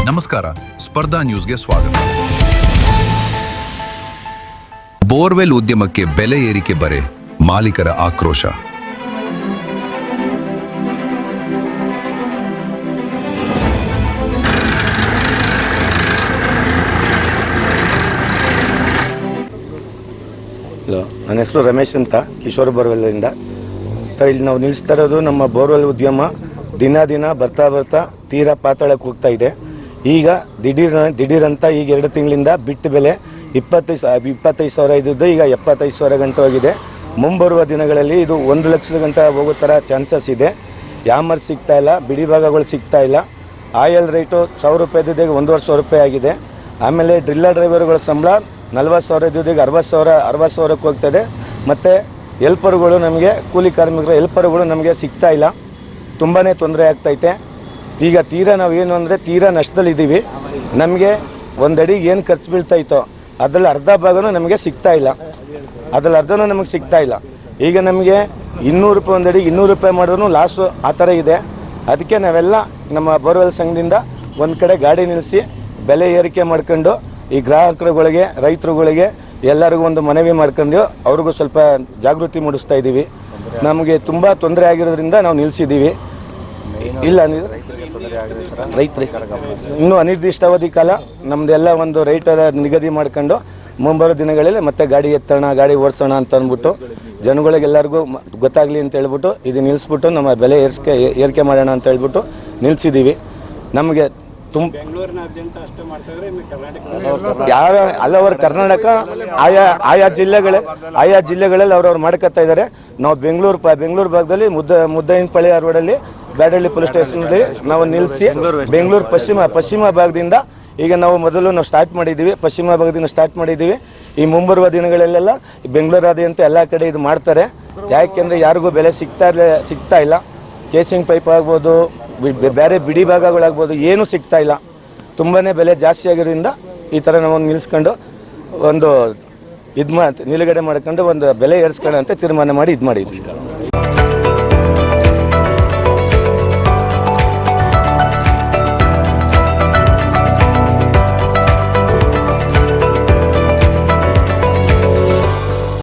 ನಮಸ್ಕಾರ, ಸ್ಪರ್ಧಾ ನ್ಯೂಸ್ಗೆ ಸ್ವಾಗತ. ಬೋರ್ವೆಲ್ ಉದ್ಯಮಕ್ಕೆ ಬೆಲೆ ಏರಿಕೆ ಬರೆ, ಮಾಲೀಕರ ಆಕ್ರೋಶ. ಹಲೋ, ನನ್ನ ಹೆಸರು ರಮೇಶ್ ಅಂತ, ಕಿಶೋರ್ ಬೋರ್ವೆಲ್ಲಿಂದ. ಸರ್, ಇಲ್ಲಿ ನಾವು ನಿಲ್ಲಿಸ್ತಾ ಇರೋದು ನಮ್ಮ ಬೋರ್ವೆಲ್ ಉದ್ಯಮ ದಿನ ಬರ್ತಾ ತೀರಾ ಪಾತಾಳಕ್ಕೆ ಹೋಗ್ತಾ ಇದೆ. ಈಗ ದಿಢೀರಂತ ಈಗ 2 ತಿಂಗಳಿಂದ ಬಿಟ್ಟು ಬೆಲೆ 25,000 ಇದ್ದದ್ದು ಈಗ 75,000 ಗಂಟೆ ಹೋಗಿದೆ. ಮುಂಬರುವ ದಿನಗಳಲ್ಲಿ ಇದು 1 ಲಕ್ಷದ ಗಂಟೆ ಹೋಗೋ ಥರ ಚಾನ್ಸಸ್ ಇದೆ. ಯಾಮರ್ ಸಿಗ್ತಾ ಇಲ್ಲ, ಬಿಡಿ ಭಾಗಗಳು ಸಿಗ್ತಾ ಇಲ್ಲ. ಆಯಿಲ್ ರೇಟು 1,000 ರೂಪಾಯಿ ಇದ್ದಿದ್ದು 1,50,000 ರೂಪಾಯಿ ಆಗಿದೆ. ಆಮೇಲೆ ಡ್ರಿಲ್ಲರ್ ಡ್ರೈವರ್ಗಳ ಸಂಬಳ 40,000 ಇದ್ದಿದ್ದು 60,000ಕ್ಕೆ ಹೋಗ್ತದೆ. ಮತ್ತು ಹೆಲ್ಪರ್ಗಳು, ನಮಗೆ ಕೂಲಿ ಕಾರ್ಮಿಕರು ಹೆಲ್ಪರ್ಗಳು ನಮಗೆ ಸಿಗ್ತಾ ಇಲ್ಲ. ತುಂಬಾ ತೊಂದರೆ ಆಗ್ತೈತೆ. ಈಗ ನಾವೇನು ಅಂದರೆ ತೀರಾ ನಷ್ಟದಲ್ಲಿದ್ದೀವಿ. ನಮಗೆ ಒಂದು ಅಡಿಗೆ ಏನು ಖರ್ಚು ಬೀಳ್ತಾಯಿತ್ತೋ ಅದರಲ್ಲಿ ಅರ್ಧ ಭಾಗನೂ ನಮಗೆ ಸಿಗ್ತಾ ಇಲ್ಲ. ನಮಗೆ ಸಿಗ್ತಾ ಇಲ್ಲ. ಈಗ ನಮಗೆ 200 ರೂಪಾಯಿ ಒಂದು ಅಡಿಗೆ 200 ರೂಪಾಯಿ ಮಾಡಿದ್ರೂ ಲಾಸು ಆ ಥರ ಇದೆ. ಅದಕ್ಕೆ ನಾವೆಲ್ಲ ನಮ್ಮ ಬೋರ್ವೆಲ್ ಸಂಘದಿಂದ ಒಂದು ಕಡೆ ಗಾಡಿ ನಿಲ್ಲಿಸಿ ಬೆಲೆ ಏರಿಕೆ ಮಾಡ್ಕೊಂಡು ಈ ಗ್ರಾಹಕರುಗಳಿಗೆ, ರೈತರುಗಳಿಗೆ ಎಲ್ಲರಿಗೂ ಒಂದು ಮನವಿ ಮಾಡ್ಕೊಂಡು ಅವ್ರಿಗೂ ಸ್ವಲ್ಪ ಜಾಗೃತಿ ಮೂಡಿಸ್ತಾ ಇದ್ದೀವಿ. ನಮಗೆ ತುಂಬ ತೊಂದರೆ ಆಗಿರೋದ್ರಿಂದ ನಾವು ನಿಲ್ಲಿಸಿದ್ದೀವಿ. ಇಲ್ಲ ರೈತರಿಗೆ ಇನ್ನೂ ಅನಿರ್ದಿಷ್ಟಾವಧಿ ಕಾಲ ನಮ್ಮದೆಲ್ಲ ಒಂದು ರೇಟದ ನಿಗದಿ ಮಾಡ್ಕೊಂಡು ಮುಂಬರೋ ದಿನಗಳಲ್ಲಿ ಮತ್ತೆ ಗಾಡಿ ಎತ್ತೋಣ, ಗಾಡಿ ಓಡಿಸೋಣ ಅಂತ ಅಂದ್ಬಿಟ್ಟು ಜನಗಳಿಗೆಲ್ಲರಿಗೂ ಗೊತ್ತಾಗಲಿ ಅಂತ ಹೇಳ್ಬಿಟ್ಟು ಇದು ನಿಲ್ಲಿಸ್ಬಿಟ್ಟು ನಮ್ಮ ಬೆಲೆ ಏರಿಕೆ ಮಾಡೋಣ ಅಂತ ಹೇಳ್ಬಿಟ್ಟು ನಿಲ್ಲಿಸಿದ್ದೀವಿ. ನಮಗೆ ಬೆಂಗಳೂರಿನಾದ್ಯಂತ ಅಷ್ಟೇ ಮಾಡ್ತಾಯಿದ್ರೆ ಹಲವಾರು ಕರ್ನಾಟಕ ಆಯಾ ಜಿಲ್ಲೆಗಳಲ್ಲಿ ಅವ್ರವ್ರು ಮಾಡ್ಕೊತಾ ಇದ್ದಾರೆ. ನಾವು ಬೆಂಗಳೂರು ಭಾಗದಲ್ಲಿ ಮುದ್ದಯ್ಯನಪಳ್ಳಿ ರೋಡಲ್ಲಿ ಬ್ಯಾಡಳ್ಳಿ ಪೊಲೀಸ್ ಸ್ಟೇಷನಲ್ಲಿ ನಾವು ನಿಲ್ಲಿಸಿ ಬೆಂಗಳೂರು ಪಶ್ಚಿಮ ಭಾಗದಿಂದ ಈಗ ನಾವು ಸ್ಟಾರ್ಟ್ ಮಾಡಿದ್ದೀವಿ. ಪಶ್ಚಿಮ ಭಾಗದಿಂದ ಸ್ಟಾರ್ಟ್ ಮಾಡಿದ್ದೀವಿ. ಈ ಮುಂಬರುವ ದಿನಗಳಲ್ಲೆಲ್ಲ ಬೆಂಗಳೂರಾದ್ಯಂತ ಎಲ್ಲ ಕಡೆ ಇದು ಮಾಡ್ತಾರೆ. ಯಾಕೆಂದರೆ ಯಾರಿಗೂ ಬೆಲೆ ಸಿಗ್ತಾ ಇಲ್ಲ. ಕೇಸಿಂಗ್ ಪೈಪ್ ಆಗ್ಬೋದು, ಬೇರೆ ಬಿಡಿ ಭಾಗಗಳಾಗ್ಬೋದು, ಏನೂ ಸಿಗ್ತಾ ಇಲ್ಲ. ತುಂಬಾ ಬೆಲೆ ಜಾಸ್ತಿ ಆಗಿರೋದ್ರಿಂದ ಈ ಥರ ನಾವು ನಿಲ್ಲಿಸ್ಕೊಂಡು ಒಂದು ನಿಲುಗಡೆ ಮಾಡ್ಕೊಂಡು ಒಂದು ಬೆಲೆ ಏರಿಸ್ಕೊಳ್ಳೋ ಅಂತ ತೀರ್ಮಾನ ಮಾಡಿ ಇದು ಮಾಡಿದ್ವಿ.